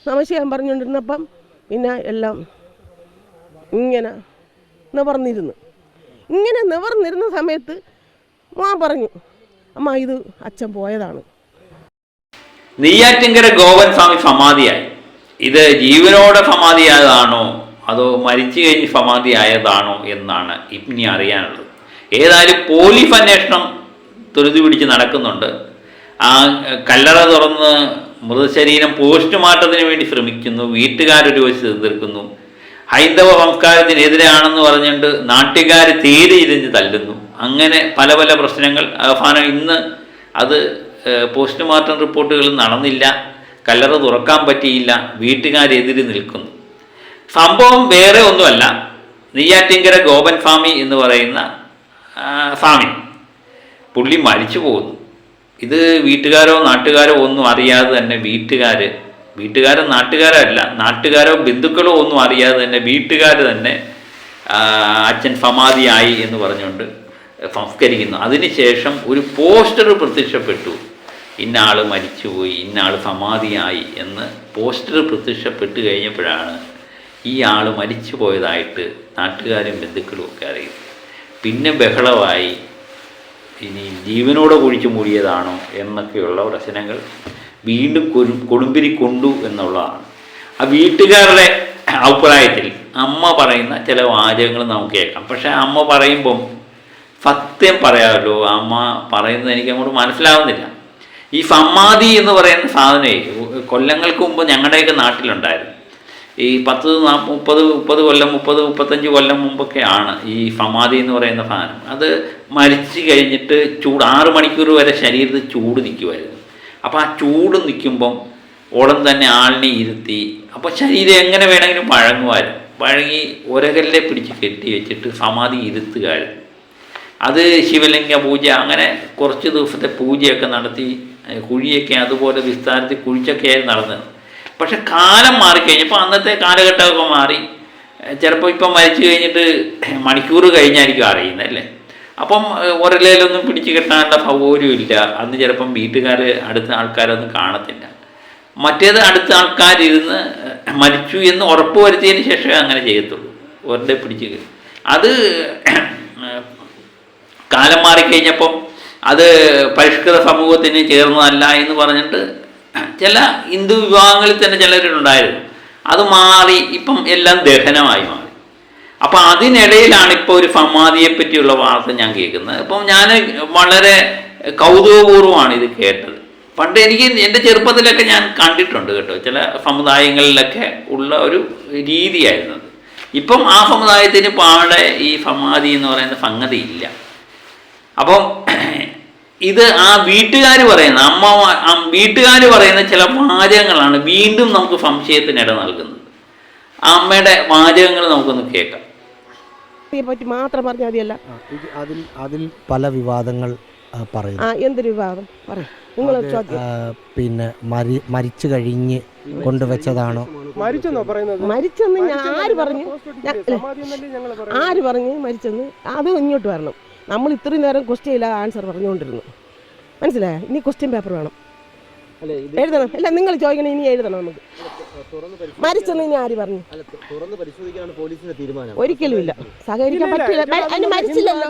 നമസ്കാരം പറഞ്ഞുകൊണ്ടിരുന്നപ്പം പിന്നെ എല്ലാം ഇങ്ങനെ നിവർന്നിരുന്ന സമയത്ത് മോൻ പറഞ്ഞു, അമ്മ ഇത് അച്ഛൻ പോയതാണ്. നെയ്യാറ്റിൻകര ഗോപൻ സ്വാമി സമാധിയായി. ഇത് ജീവനോടെ സമാധിയായതാണോ അതോ മരിച്ചു കഴിഞ്ഞ് സമാധിയായതാണോ എന്നാണ് ഇനി അറിയാനുള്ളത്. ഏതായാലും പോലീസ് അന്വേഷണം ധൃതി പിടിച്ച് നടക്കുന്നുണ്ട്. ആ കല്ലറ തുറന്ന് മൃതശരീരം പോസ്റ്റ്മോർട്ടത്തിന് വേണ്ടി ശ്രമിക്കുന്നു. വീട്ടുകാരൊരു വശത്ത് എതിർക്കുന്നു. ഹൈന്ദവ സംസ്കാരത്തിനെതിരാണെന്ന് പറഞ്ഞുകൊണ്ട് നാട്ടുകാർ തീരെ ഇരിഞ്ഞ് തല്ലുന്നു. അങ്ങനെ പല പല പ്രശ്നങ്ങൾ. അവസാനം ഇന്ന് അത് പോസ്റ്റ്മോർട്ടം റിപ്പോർട്ടുകൾ നടന്നില്ല, കല്ലറ തുറക്കാൻ പറ്റിയില്ല, വീട്ടുകാരെതിരെ നിൽക്കുന്നു. സംഭവം വേറെ ഒന്നുമല്ല, നെയ്യാറ്റിൻകര ഗോപൻ സ്വാമി എന്ന് പറയുന്ന സ്വാമി പുള്ളി മരിച്ചു പോകുന്നു. ഇത് വീട്ടുകാരോ നാട്ടുകാരോ ഒന്നും അറിയാതെ തന്നെ വീട്ടുകാരോ നാട്ടുകാരോ ബന്ധുക്കളോ ഒന്നും അറിയാതെ തന്നെ വീട്ടുകാർ തന്നെ അച്ഛൻ സമാധിയായി എന്ന് പറഞ്ഞുകൊണ്ട് സംസ്കരിക്കുന്നു. അതിനുശേഷം ഒരു പോസ്റ്റർ പ്രത്യക്ഷപ്പെട്ടു, ഇന്ന ആൾ മരിച്ചുപോയി, ഇന്ന ആൾ സമാധിയായി എന്ന് പോസ്റ്റർ പ്രത്യക്ഷപ്പെട്ട് കഴിഞ്ഞപ്പോഴാണ് ഈ ആൾ മരിച്ചു പോയതായിട്ട് നാട്ടുകാരും ബന്ധുക്കളും ഒക്കെ അറിയും. പിന്നെ ബഹളമായി, ഇനി ജീവനോടെ കുഴിച്ചു മൂടിയതാണോ എന്നൊക്കെയുള്ള പ്രശ്നങ്ങൾ വീണ്ടും കൊടുമ്പിരി കൊണ്ടു എന്നുള്ളതാണ്. ആ വീട്ടുകാരുടെ അഭിപ്രായത്തിൽ അമ്മ പറയുന്ന ചില വാചകങ്ങൾ നമുക്ക് കേൾക്കാം. പക്ഷേ അമ്മ പറയുമ്പം സത്യം പറയാമല്ലോ, അമ്മ പറയുന്നത് എനിക്ക് അങ്ങോട്ട് മനസ്സിലാവുന്നില്ല. ഈ സമാധി എന്ന് പറയുന്ന സാധനമേ കൊല്ലങ്ങൾക്ക് മുമ്പ് ഞങ്ങളുടെയൊക്കെ നാട്ടിലുണ്ടായിരുന്നു. ഈ 30 കൊല്ലം 35 കൊല്ലം മുമ്പൊക്കെയാണ് ഈ സമാധി എന്ന് പറയുന്ന സാധനം. അത് മരിച്ചു കഴിഞ്ഞിട്ട് 6 മണിക്കൂർ വരെ ശരീരത്തിൽ ചൂട് നിൽക്കുമായിരുന്നു. അപ്പോൾ ആ ചൂട് നിൽക്കുമ്പം ഉടൻ തന്നെ ആളിനെ ഇരുത്തി, അപ്പോൾ ശരീരം എങ്ങനെ വേണമെങ്കിലും വഴങ്ങി ഒരകല്ലെ പിടിച്ച് കെട്ടി വെച്ചിട്ട് സമാധി ഇരുത്തുകയായിരുന്നു. അത് ശിവലിംഗ പൂജ, അങ്ങനെ കുറച്ച് ദിവസത്തെ പൂജയൊക്കെ നടത്തി കുഴിയൊക്കെ അതുപോലെ വിസ്താരത്തിൽ കുഴിച്ചൊക്കെയായിരുന്നു നടന്നത്. പക്ഷെ കാലം മാറിക്കഴിഞ്ഞപ്പോൾ അന്നത്തെ കാലഘട്ടമൊക്കെ മാറി. ചിലപ്പോൾ ഇപ്പം മരിച്ചു കഴിഞ്ഞിട്ട് മണിക്കൂർ കഴിഞ്ഞായിരിക്കും അറിയുന്നത് അല്ലേ. അപ്പം ഒരലയിലൊന്നും പിടിച്ച് കെട്ടാനുള്ള സൗകര്യമില്ല. അന്ന് ചിലപ്പം വീട്ടുകാർ അടുത്ത ആൾക്കാരൊന്നും കാണത്തില്ല. മറ്റേത് അടുത്ത ആൾക്കാരിരുന്ന് മരിച്ചു എന്ന് ഉറപ്പ് വരുത്തിയതിന് ശേഷമേ അങ്ങനെ ചെയ്യത്തുള്ളൂ. ഒരലെ പിടിച്ച് അത് കാലം മാറിക്കഴിഞ്ഞപ്പം അത് പരിഷ്കൃത സമൂഹത്തിന് ചേർന്നതല്ല എന്ന് പറഞ്ഞിട്ട് ചില ഹിന്ദു വിഭാഗങ്ങളിൽ തന്നെ ചിലരുണ്ടായിരുന്നു. അത് മാറി ഇപ്പം എല്ലാം ദഹനമായി മാറി. അപ്പം അതിനിടയിലാണ് ഇപ്പോൾ ഒരു സമാധിയെപ്പറ്റിയുള്ള വാർത്ത ഞാൻ കേൾക്കുന്നത്. അപ്പം ഞാൻ വളരെ കൗതുകപൂർവ്വമാണ് ഇത് കേട്ടത്. പണ്ട് എനിക്ക് എൻ്റെ ചെറുപ്പത്തിലൊക്കെ ഞാൻ കണ്ടിട്ടുണ്ട് കേട്ടോ, ചില സമുദായങ്ങളിലൊക്കെ ഉള്ള ഒരു രീതിയായിരുന്നത്. ഇപ്പം ആ സമുദായത്തിന് പാടെ ഈ സമാധി എന്ന് പറയുന്ന സംഗതി ഇല്ല. അപ്പം ഇത് ആ വീട്ടുകാർ പറയുന്ന ചില വാചകങ്ങളാണ് വീണ്ടും നമുക്ക് സംശയത്തിനിട നൽകുന്നത്. ആ അമ്മയുടെ വാചകങ്ങൾ നമുക്കൊന്ന് കേൾക്കാം. പറ്റി മാത്രം പറഞ്ഞാൽ മതിയല്ല, അതിൽ പല വിവാദങ്ങൾ പറയുന്നു. എന്തൊരു വിവാദം പറയും? പിന്നെ മരിച്ചു കഴിഞ്ഞ് കൊണ്ടുവച്ചതാണോ? മരിച്ചെന്ന് ആര് പറഞ്ഞു മരിച്ചെന്ന്? അത് ഇങ്ങോട്ട് വരണം. നമ്മൾ ഇത്രയും നേരം ക്വസ്റ്റ്യൻ ഇല്ല ആൻസർ പറഞ്ഞുകൊണ്ടിരുന്നു, മനസ്സിലായോ? ഇനി ക്വസ്റ്റ്യൻ പേപ്പർ വേണം, എഴുതണം. അല്ല, നിങ്ങൾ ചോദിക്കണം, ഇനി എഴുതണം. നമുക്ക് മരിച്ചെന്ന് ഇനി ആര് പറഞ്ഞു? ഒരിക്കലും ഇല്ല, സഹകരിക്കാൻ പറ്റില്ല. അതിന് മരിച്ചില്ലല്ലോ.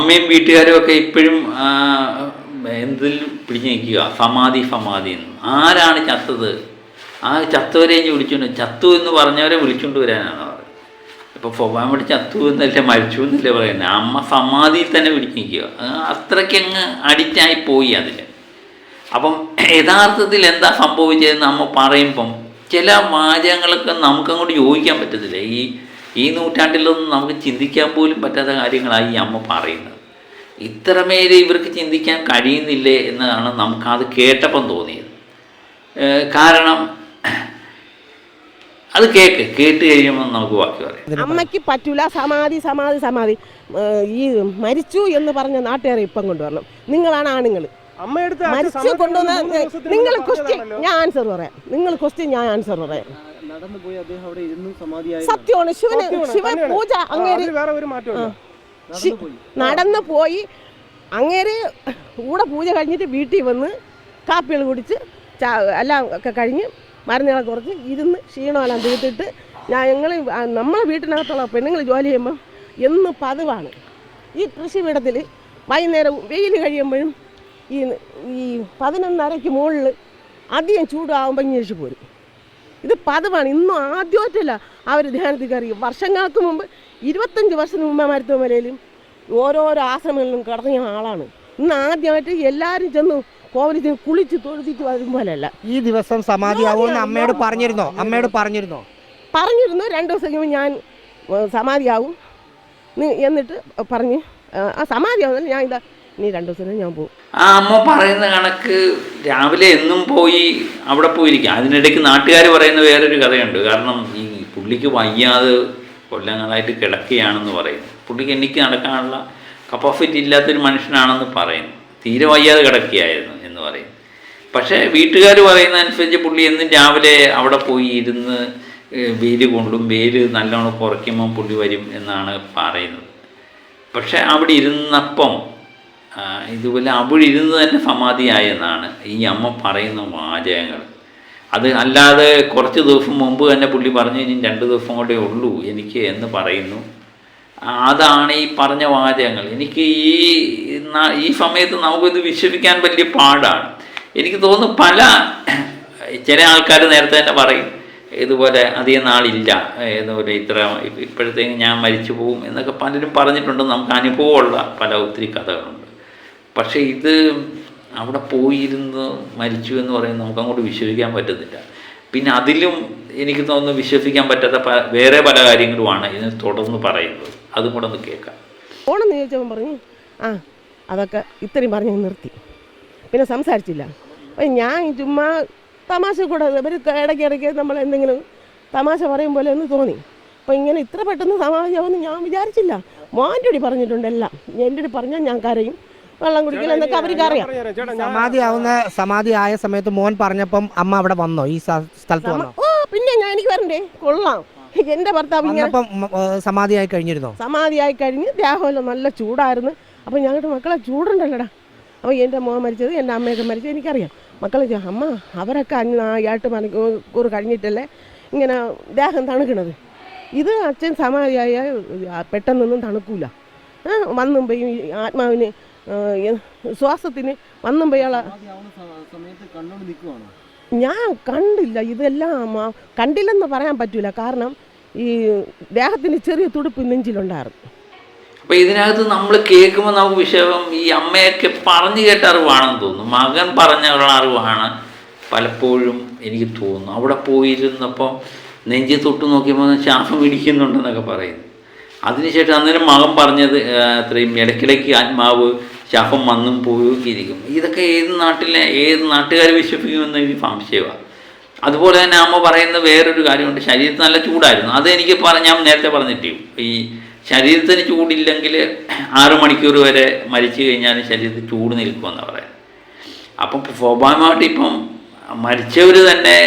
അമ്മയും വീട്ടുകാരും ഒക്കെ ഇപ്പോഴും എന്തിൽ പിടിച്ചു നിൽക്കുക, സമാധി എന്ന്. ആരാണ് ചത്തത്? ആ ചത്തവരെ വിളിച്ചുകൊണ്ട്, ചത്തു എന്ന് പറഞ്ഞവരെ വിളിച്ചുകൊണ്ട് വരാനാണ്. ഇപ്പോൾ സ്വഭാവം വേണ്ടി ചത്തു എന്നല്ലേ മരിച്ചു എന്നല്ലേ പറയുന്നത്. അമ്മ സമാധിയിൽ തന്നെ പിടിച്ച് നിൽക്കുക. അത്രയ്ക്കങ്ങ് അഡിക്റ്റായി പോയി അതിൽ. അപ്പം യഥാർത്ഥത്തിൽ എന്താ സംഭവിച്ചതെന്ന് അമ്മ പറയുമ്പം ചില വാചകങ്ങളൊക്കെ നമുക്കങ്ങോട്ട് യോജിക്കാൻ പറ്റത്തില്ല. ഈ നൂറ്റാണ്ടിലൊന്നും നമുക്ക് ചിന്തിക്കാൻ പോലും പറ്റാത്ത കാര്യങ്ങളായി ഈ അമ്മ പറയുന്നത്. ഇത്രമേലെ ഇവർക്ക് ചിന്തിക്കാൻ കഴിയുന്നില്ലേ എന്നാണ് നമുക്കത് കേട്ടപ്പം തോന്നിയത്. കാരണം അത് കേട്ട് കഴിയുമ്പോൾ നമുക്ക് ബാക്കി പറയാം. അമ്മയ്ക്ക് പറ്റൂല സമാധി ഈ മരിച്ചു എന്ന് പറഞ്ഞ നാട്ടുകാരെ ഇപ്പം കൊണ്ടുവരണം. നിങ്ങളാണ് ആണുങ്ങൾ. മരിച്ചു കൊണ്ടുവന്ന നിങ്ങൾ ക്വസ്റ്റ്യൻ ഞാൻ ആൻസർ പറയാം. നിങ്ങൾ ക്വസ്റ്റ്യൻ ഞാൻ ആൻസർ പറയാം. സത്യമാണ്. ശിവ പൂജ അങ്ങേര് നടന്നു പോയി. അങ്ങേര് കൂടെ പൂജ കഴിഞ്ഞിട്ട് വീട്ടിൽ വന്ന് കാപ്പികൾ കുടിച്ച് എല്ലാം ഒക്കെ കഴിഞ്ഞ് മരുന്നുകളെ കുറച്ച് ഇരുന്ന് ക്ഷീണമെല്ലാം തീർത്തിട്ട് നമ്മളെ വീട്ടിനകത്തുള്ള പെണ്ണുങ്ങൾ ജോലി ചെയ്യുമ്പം എന്നും പതിവാണ് ഈ കൃഷിയിടത്തിൽ വൈകുന്നേരം വെയിൽ കഴിയുമ്പോഴും ഈ 11:30 മുകളിൽ അധികം ചൂടാകുമ്പോൾ ഇഞ്ഞിഴിച്ച് പോരും. ഇത് പതിവാണ്. ഇന്നും ആദ്യമായിട്ടല്ല അവർ ധ്യാനത്തിൽ കയറി. വർഷങ്ങൾക്ക് മുമ്പ് 25 വർഷത്തിന് മുമ്പ് മരുത്തുമലയിലും ഓരോരോ ആശ്രമങ്ങളിലും കടന്നിയ ആളാണ്. ഇന്ന് ആദ്യമായിട്ട് എല്ലാവരും ചെന്ന് കോവിലിന് കുളിച്ച് തൊഴുതിട്ട് വരുമ്പോഴല്ല. ഈ ദിവസം സമാധിയാവുമെന്ന് അമ്മയോട് പറഞ്ഞിരുന്നു. 2 ദിവസം കഴിയുമ്പോൾ ഞാൻ സമാധിയാവും എന്നിട്ട് പറഞ്ഞ് ആ സമാധിയാവുന്നില്ല, ഞാൻ ഇനി 2 ദിവസം ഞാൻ പോകും. ആ അമ്മ പറയുന്ന കണക്ക് രാവിലെ എന്നും പോയി അവിടെ പോയിരിക്കും. അതിനിടയ്ക്ക് നാട്ടുകാർ പറയുന്ന വേറൊരു കഥയുണ്ട്. കാരണം ഈ പുള്ളിക്ക് വയ്യാതെ കൊല്ലങ്ങളായിട്ട് കിടക്കുകയാണെന്ന് പറയുന്നു. പുള്ളിക്ക് എനിക്ക് നടക്കാനുള്ള കപ്പാസിറ്റി ഇല്ലാത്തൊരു മനുഷ്യനാണെന്ന് പറയുന്നു. തീരെ വയ്യാതെ കിടക്കുകയായിരുന്നു എന്ന് പറയും. പക്ഷേ വീട്ടുകാർ പറയുന്ന അനുസരിച്ച് പുള്ളി എന്നും രാവിലെ അവിടെ പോയി ഇരുന്ന് വെയിൽ കൊള്ളും, വെയിൽ നല്ലോണം കുറയ്ക്കുമ്പം പുള്ളി വരും എന്നാണ് പറയുന്നത്. പക്ഷേ അവിടെ ഇരുന്നപ്പം ഇതുപോലെ അവിടെ ഇരുന്ന് തന്നെ സമാധിയായെന്നാണ് ഈ അമ്മ പറയുന്ന വാചകങ്ങൾ. അത് അല്ലാതെ കുറച്ച് ദിവസം മുമ്പ് തന്നെ പുള്ളി പറഞ്ഞു ഇനി 2 ദിവസം കൂടെ ഉള്ളൂ എനിക്ക് എന്ന് പറയുന്നു. അതാണ് ഈ പറഞ്ഞ വാചകങ്ങൾ. എനിക്ക് ഈ സമയത്ത് നമുക്കിത് വിശ്വസിക്കാൻ വലിയ പാടാണ്. എനിക്ക് തോന്നുന്നു ചില ആൾക്കാർ നേരത്തെ തന്നെ പറയും ഇതുപോലെ അധികം നാളില്ല, ഇതുപോലെ ഇപ്പോഴത്തേക്ക് ഞാൻ മരിച്ചു പോകും എന്നൊക്കെ പലരും പറഞ്ഞിട്ടുണ്ട്. നമുക്ക് അനുഭവമുള്ള ഒത്തിരി കഥകളുണ്ട്. പക്ഷേ ഇത് അവിടെ പോയിരുന്ന് മരിച്ചു എന്ന് പറയുന്നത് നമുക്ക് അങ്ങോട്ട് വിശ്വസിക്കാൻ പറ്റുന്നില്ല. പിന്നെ അതിലും എനിക്ക് തോന്നുന്നു വിശ്വസിക്കാൻ പറ്റാത്ത വേറെ പല കാര്യങ്ങളുമാണ് ഇതിന് തുടർന്ന് പറയുന്നത്. അതും കൂടെ ഒന്ന് കേൾക്കാം. ഓണെന്ന് ചോദിച്ചവൻ പറഞ്ഞു അതൊക്കെ ഇത്രയും പറഞ്ഞ് നിർത്തി, പിന്നെ സംസാരിച്ചില്ല. അപ്പം ഞാൻ ചുമ്മാ തമാശ കൂടെ ഇവർ ഇടയ്ക്കിടയ്ക്ക് നമ്മൾ എന്തെങ്കിലും തമാശ പറയും പോലെ ഒന്ന് തോന്നി. അപ്പോൾ ഇങ്ങനെ ഇത്ര പെട്ടെന്ന് സമാധിയാവുമെന്ന് ഞാൻ വിചാരിച്ചില്ല. മോൻ്റെ കൂടി പറഞ്ഞിട്ടുണ്ട് എല്ലാം. എൻ്റെ കൂടി പറഞ്ഞാൽ ഞാൻ കരയും, വെള്ളം കുടിക്കില്ല എന്നൊക്കെ അവർക്ക് അറിയാം. സമാധിയായ സമയത്ത് മോൻ പറഞ്ഞപ്പം അമ്മ അവിടെ വന്നോ? ഈ സ്ഥലത്ത് വന്നോ? പിന്നെ എനിക്ക് വരണ്ടേ, കൊള്ളാം. എൻ്റെ ഭർത്താവ് ഇങ്ങനെ സമാധിയായി കഴിഞ്ഞിരുന്നോ? സമാധിയായി കഴിഞ്ഞ് ദേഹമല്ലോ നല്ല ചൂടായിരുന്നു. അപ്പോൾ ഞങ്ങളുടെ മക്കളെ ചൂടുണ്ടല്ലോടാ. അപ്പോൾ എൻ്റെ മോൻ മരിച്ചത്, എൻ്റെ അമ്മയൊക്കെ മരിച്ചത് എനിക്കറിയാം. മക്കളെ അമ്മ അവരൊക്കെ 8 മണിക്കൂർ കഴിഞ്ഞിട്ടല്ലേ ഇങ്ങനെ ദേഹം തണുക്കണത്. ഇത് അച്ഛൻ സമാധിയായ പെട്ടെന്നൊന്നും തണുക്കൂല. വന്നും പോയി ആത്മാവിന് ശ്വാസത്തിന് വന്നും പോയാളെ ഞാൻ കണ്ടില്ല. ഇതെല്ലാം കണ്ടില്ലെന്ന് പറയാൻ പറ്റൂല. കാരണം ഈ ദേഹത്തിന് ചെറിയ തുടുപ്പ് നെഞ്ചിലുണ്ടായിരുന്നു. അപ്പോൾ ഇതിനകത്ത് നമ്മൾ കേൾക്കുമ്പോൾ നമുക്ക് വിഷയം ഈ അമ്മയൊക്കെ പറഞ്ഞു കേട്ട അറിവാണെന്ന് തോന്നുന്നു. മകൻ പറഞ്ഞുള്ള അറിവാണ് പലപ്പോഴും എനിക്ക് തോന്നുന്നു. അവിടെ പോയിരുന്നപ്പോൾ നെഞ്ചി തൊട്ട് നോക്കിയപ്പോൾ ശ്വാസം പിടിക്കുന്നുണ്ടെന്നൊക്കെ പറയുന്നു. അതിനുശേഷം അന്നേരം മകൻ പറഞ്ഞത് അത്രയും ഇടയ്ക്കിടയ്ക്ക് ആത്മാവ് ശ്വാസം വന്നും പോവുകയൊക്കെ ഇരിക്കും. ഇതൊക്കെ ഏത് നാട്ടുകാർ വിശ്വസിക്കുമെന്ന് എനിക്ക് സംശയമാണ്. അതുപോലെ തന്നെ അമ്മ പറയുന്ന വേറൊരു കാര്യമുണ്ട്, ശരീരത്തിന് നല്ല ചൂടായിരുന്നു. അതെനിക്ക് ഞാൻ നേരത്തെ പറഞ്ഞിട്ടേ, ഈ ശരീരത്തിന് ചൂടില്ലെങ്കിൽ 6 മണിക്കൂർ വരെ മരിച്ചു കഴിഞ്ഞാൽ ശരീരത്തിൽ ചൂട് നിൽക്കുമെന്നാണ് പറയുന്നത്. അപ്പം സ്വാഭാവികമായിട്ട് ഇപ്പം മരിച്ചവർ തന്നെ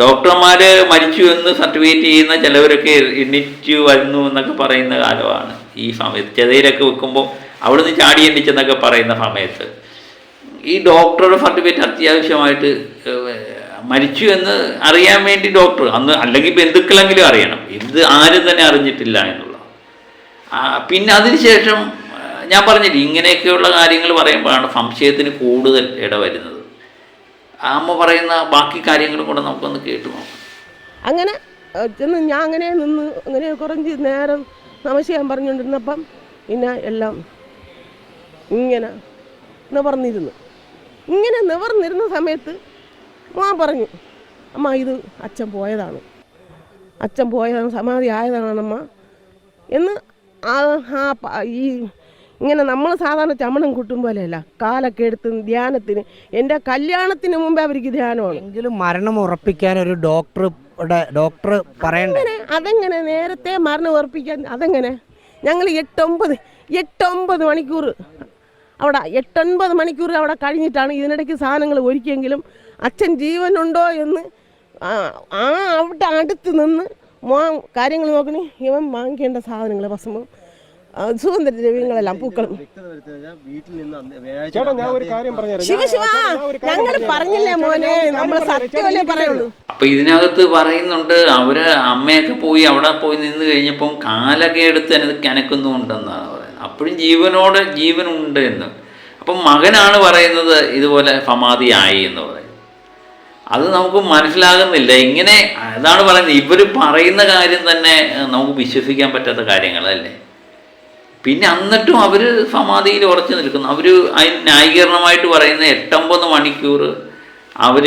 ഡോക്ടർമാർ മരിച്ചു എന്ന് സർട്ടിഫിക്കറ്റ് ചെയ്യുന്ന ചിലവരൊക്കെ എണ്ണിച്ചു വരുന്നു എന്നൊക്കെ പറയുന്ന കാലമാണ് ഈ സമയത്ത്. ചെതയിലൊക്കെ വെക്കുമ്പോൾ അവിടെ നിന്ന് ചാടി എണ്ണിച്ചെന്നൊക്കെ പറയുന്ന സമയത്ത് ഈ ഡോക്ടറുടെ സർട്ടിഫിക്കറ്റ് അത്യാവശ്യമായിട്ട് മരിച്ചു എന്ന് അറിയാൻ വേണ്ടി ഡോക്ടർ അല്ലെങ്കിൽ ബന്ധുക്കളെങ്കിലും അറിയണം. ഇത് ആരും തന്നെ അറിഞ്ഞിട്ടില്ല എന്നുള്ള. പിന്നെ അതിനുശേഷം ഞാൻ പറഞ്ഞില്ല, ഇങ്ങനെയൊക്കെയുള്ള കാര്യങ്ങൾ പറയുമ്പോഴാണ് സംശയത്തിന് കൂടുതൽ ഇടവരുന്നത്. അമ്മ പറയുന്ന ബാക്കി കാര്യങ്ങളും കൂടെ നമുക്കൊന്ന് കേട്ടു നോക്കാം. അങ്ങനെ ചെന്ന് ഞാൻ അങ്ങനെ കുറച്ച് നേരം നമസ്കാരം പറഞ്ഞുകൊണ്ടിരുന്നപ്പം പിന്നെ എല്ലാം ഇങ്ങനെ നിവർന്നിരുന്ന സമയത്ത് മോൻ പറഞ്ഞു, അമ്മ ഇത് അച്ഛൻ പോയതാണ്, സമാധി ആയതാണമ്മ എന്ന്. ഈ ഇങ്ങനെ നമ്മൾ സാധാരണ ചമണം കൂട്ടും പോലെയല്ല, കാലൊക്കെ എടുത്ത് ധ്യാനത്തിന്. എൻ്റെ കല്യാണത്തിന് മുമ്പേ അവർക്ക് ധ്യാനമാണ്. എങ്കിലും മരണം ഉറപ്പിക്കാൻ ഒരു ഡോക്ടർ പറയണ്ടേ? അതെങ്ങനെ നേരത്തെ മരണം ഉറപ്പിക്കാൻ? അതെങ്ങനെ? ഞങ്ങൾ 8-9 മണിക്കൂർ അവിടെ 8-9 മണിക്കൂർ അവിടെ കഴിഞ്ഞിട്ടാണ് ഇതിനിടയ്ക്ക് സാധനങ്ങൾ ഒരുക്കിയെങ്കിലും അച്ഛൻ ജീവനുണ്ടോ എന്ന് അവിടെ അടുത്ത് നിന്ന് കാര്യങ്ങൾ നോക്കണേ. ഇവൻ വാങ്ങിക്കേണ്ട സാധനങ്ങൾ ഭസ്മം സുഗന്ധദ്രവ്യങ്ങളെല്ലാം പൂക്കളും ചേട്ടാ ഞാൻ ഒരു കാര്യം ശിവ ശിവ ഞങ്ങൾ പറഞ്ഞില്ലേ മോനെ, നമ്മൾ സത്യമല്ലേ പറയുള്ളൂ. അപ്പൊ ഇതിനകത്ത് പറയുന്നുണ്ട് അവര് അമ്മയൊക്കെ പോയി അവിടെ പോയി നിന്ന് കഴിഞ്ഞപ്പം കാലൊക്കെ എടുത്ത് കനക്കുന്നുണ്ടെന്നാണ് പറയുന്നത്. അപ്പോഴും ജീവനുണ്ട് എന്ന്. അപ്പം മകനാണ് പറയുന്നത് ഇതുപോലെ സമാധിയായി എന്ന് പറയുന്നത്. അത് നമുക്ക് മനസ്സിലാകുന്നില്ല. ഇങ്ങനെ അതാണ് പറയുന്നത്, ഇവർ പറയുന്ന കാര്യം തന്നെ നമുക്ക് വിശ്വസിക്കാൻ പറ്റാത്ത കാര്യങ്ങളല്ലേ. പിന്നെ എന്നിട്ടും അവർ സമാധിയിൽ ഉറച്ചു നിൽക്കുന്നു. അവർ അതിന് ന്യായീകരണമായിട്ട് പറയുന്ന 8-9 മണിക്കൂർ അവർ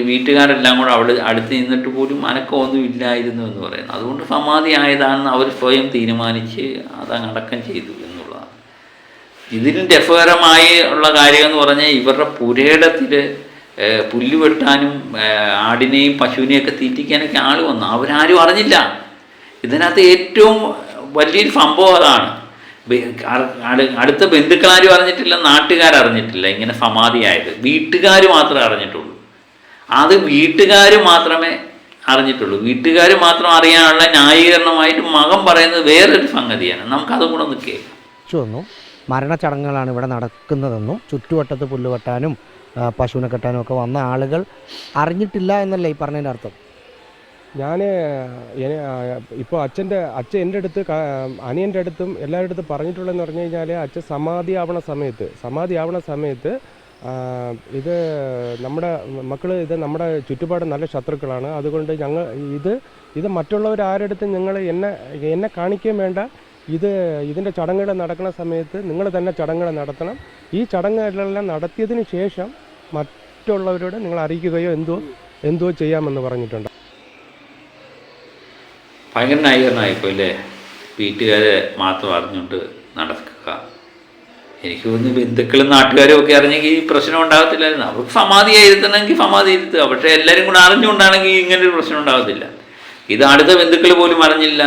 വീട്ടുകാരെല്ലാം കൂടെ അവിടെ അടുത്ത് നിന്നിട്ട് പോലും അനക്കമൊന്നും ഇല്ലായിരുന്നു എന്ന് പറയുന്നു. അതുകൊണ്ട് സമാധി ആയതാണെന്ന് അവർ സ്വയം തീരുമാനിച്ച് അതങ്ങ് അടക്കം ചെയ്തു എന്നുള്ളതാണ്. ഇതിന് രസകരമായി ഉള്ള കാര്യം എന്ന് പറഞ്ഞാൽ ഇവരുടെ പുരയിടത്തിൽ പുല്ല് വെട്ടാനും ആടിനെയും പശുവിനെയൊക്കെ തീറ്റിക്കാനൊക്കെ ആൾ വന്നു. അവരാരും അറിഞ്ഞില്ല. ഇതിനകത്ത് ഏറ്റവും വലിയൊരു സംഭവം അതാണ്. അടുത്ത ബന്ധുക്കളാരും അറിഞ്ഞിട്ടില്ല, നാട്ടുകാരറിഞ്ഞിട്ടില്ല ഇങ്ങനെ സമാധിയായത്. വീട്ടുകാർ മാത്രമേ അറിഞ്ഞിട്ടുള്ളൂ. അത് വീട്ടുകാർ മാത്രമേ അറിഞ്ഞിട്ടുള്ളൂ. വീട്ടുകാർ മാത്രം അറിയാനുള്ള ന്യായീകരണമായിട്ട് മകൻ പറയുന്നത് വേറൊരു സംഗതിയാണ്. നമുക്കതും കൂടെ ഒന്ന് കേൾക്കാം. മരണച്ചടങ്ങുകളാണ് ഇവിടെ നടക്കുന്നതെന്നും ചുറ്റുവട്ടത്ത് പുല്ല് വെട്ടാനും പശുവിനെ കെട്ടാനും ഒക്കെ വന്ന ആളുകൾ അറിഞ്ഞിട്ടില്ല എന്നല്ലേ ഈ പറഞ്ഞതിൻ്റെ അർത്ഥം? ഞാൻ ഇപ്പോൾ അച്ഛൻ എൻ്റെ അടുത്ത് അനിയൻ്റെ അടുത്തും എല്ലാവരുടെ അടുത്തും പറഞ്ഞിട്ടുള്ളതെന്ന് പറഞ്ഞു കഴിഞ്ഞാൽ അച്ഛൻ സമാധി ആവണ സമയത്ത് ഇത് നമ്മുടെ മക്കൾ ഇത് നമ്മുടെ ചുറ്റുപാട് നല്ല ശത്രുക്കളാണ്. അതുകൊണ്ട് ഞങ്ങൾ ഇത് മറ്റുള്ളവർ ആരെടുത്തും നിങ്ങൾ എന്നെ കാണിക്കുകയും വേണ്ട. ഇതിൻ്റെ ചടങ്ങുകൾ നടക്കുന്ന സമയത്ത് നിങ്ങൾ തന്നെ ചടങ്ങുകൾ നടത്തണം. ഈ ചടങ്ങുകളെല്ലാം നടത്തിയതിന് ശേഷം മറ്റുള്ളവരോട് നിങ്ങൾ അറിയിക്കുകയോ എന്തോ ചെയ്യാമെന്ന് പറഞ്ഞിട്ടുണ്ട്. ഭയങ്കര ന്യായീകരണമായിപ്പോൾ അല്ലേ. വീട്ടുകാരെ മാത്രം അറിഞ്ഞുകൊണ്ട് നടക്കുക. എനിക്ക് തോന്നുന്നു ബന്ധുക്കളും നാട്ടുകാരും ഒക്കെ അറിഞ്ഞെങ്കിൽ ഈ പ്രശ്നം ഉണ്ടാകത്തില്ലായിരുന്നു. അവർക്ക് സമാധി ഇരുത്തണമെങ്കിൽ സമാധി ഇരുത്തുക. പക്ഷേ എല്ലാവരും കൂടെ അറിഞ്ഞുകൊണ്ടാണെങ്കിൽ ഇങ്ങനൊരു പ്രശ്നം ഉണ്ടാകത്തില്ല. ഇത് അടുത്ത ബന്ധുക്കൾ പോലും അറിഞ്ഞില്ല.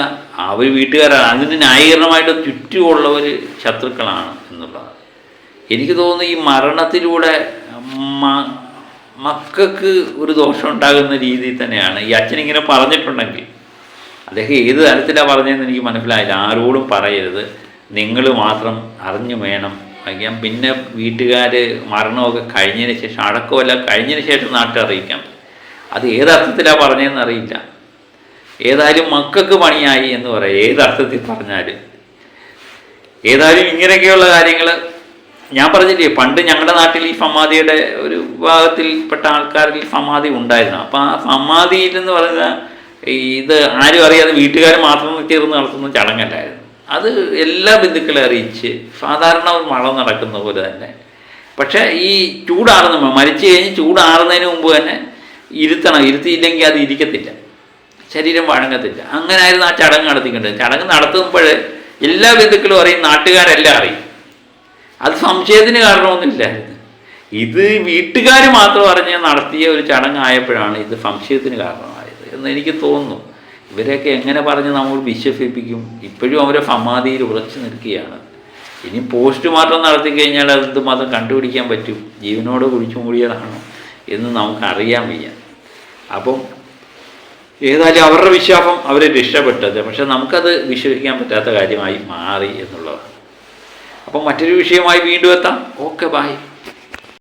അവർ വീട്ടുകാരാണ്. അതിന് ന്യായീകരണമായിട്ട് ചുറ്റുമുള്ളവർ ശത്രുക്കളാണ് എന്നുള്ളതാണ്. എനിക്ക് തോന്നുന്നു ഈ മരണത്തിലൂടെ മക്കൾക്ക് ഒരു ദോഷം ഉണ്ടാകുന്ന രീതിയിൽ തന്നെയാണ് ഈ അച്ഛനിങ്ങനെ പറഞ്ഞിട്ടുണ്ടെങ്കിൽ. അദ്ദേഹം ഏത് തരത്തിലാണ് പറഞ്ഞതെന്ന് എനിക്ക് മനസ്സിലായില്ല. ആരോടും പറയരുത്, നിങ്ങൾ മാത്രം അറിഞ്ഞു വേണം വയ്ക്കാം. പിന്നെ വീട്ടുകാർ മരണമൊക്കെ കഴിഞ്ഞതിന് ശേഷം, അടക്കമല്ല കഴിഞ്ഞതിന് ശേഷം നാട്ടിൽ അറിയിക്കാം. അത് ഏതർത്ഥത്തിലാണ് പറഞ്ഞതെന്ന് അറിയില്ല. ഏതായാലും മക്കൾക്ക് പണിയായി എന്ന് പറയാം, ഏതർത്ഥത്തിൽ പറഞ്ഞാലും. ഏതായാലും ഇങ്ങനെയൊക്കെയുള്ള കാര്യങ്ങൾ ഞാൻ പറഞ്ഞില്ലേ, പണ്ട് ഞങ്ങളുടെ നാട്ടിൽ ഈ സമാധിയുടെ ഒരു വിഭാഗത്തിൽപ്പെട്ട ആൾക്കാരിൽ സമാധി ഉണ്ടായിരുന്നു. അപ്പോൾ ആ സമാധിയിൽ എന്ന് പറഞ്ഞാൽ ഇത് ആരും അറിയാതെ വീട്ടുകാർ മാത്രം ചേർന്ന് നടത്തുന്ന ചടങ്ങല്ലായിരുന്നു. അത് എല്ലാ ബന്ധുക്കളെ അറിയിച്ച് സാധാരണ ഒരു മഴ നടക്കുന്ന പോലെ തന്നെ. പക്ഷേ ഈ ചൂടാറുന്ന മരിച്ചു കഴിഞ്ഞ് ചൂടാറുന്നതിന് മുമ്പ് തന്നെ ഇരുത്തണം. ഇരുത്തിയില്ലെങ്കിൽ അത് ഇരിക്കത്തില്ല, ശരീരം വഴങ്ങത്തില്ല. അങ്ങനെ ആയിരുന്നു ആ ചടങ്ങ് നടത്തിക്കൊണ്ടത്. ചടങ്ങ് നടത്തുമ്പോൾ എല്ലാ ബന്ധുക്കളും അറിയും, നാട്ടുകാരെല്ലാം അറിയും. അത് സംശയത്തിന് കാരണമൊന്നുമില്ലായിരുന്നു. ഇത് വീട്ടുകാർ മാത്രം അറിഞ്ഞ് നടത്തിയ ഒരു ചടങ്ങായപ്പോഴാണ് ഇത് സംശയത്തിന് കാരണമായത് എന്ന് എനിക്ക് തോന്നുന്നു. ഇവരെയൊക്കെ എങ്ങനെ പറഞ്ഞ് നമ്മൾ വിശ്വസിപ്പിക്കും? ഇപ്പോഴും അവരെ സമാധിയിൽ ഉറച്ചു നിൽക്കുകയാണ്. ഇനി പോസ്റ്റ്മോർട്ടം നടത്തി കഴിഞ്ഞാൽ അതെന്ത് മാത്രം കണ്ടുപിടിക്കാൻ പറ്റും, ജീവനോട് കുഴിച്ചു മൂടിയതാണോ എന്ന് നമുക്കറിയാൻ വയ്യ. അപ്പം ഏതായാലും അവരുടെ വിശ്വാസം അവരെ രക്ഷപ്പെട്ടത്. പക്ഷെ നമുക്കത് വിശ്വസിക്കാൻ പറ്റാത്ത കാര്യമായി മാറി എന്നുള്ളതാണ്. അപ്പം മറ്റൊരു വിഷയമായി വീണ്ടും എത്താം. Okay, by.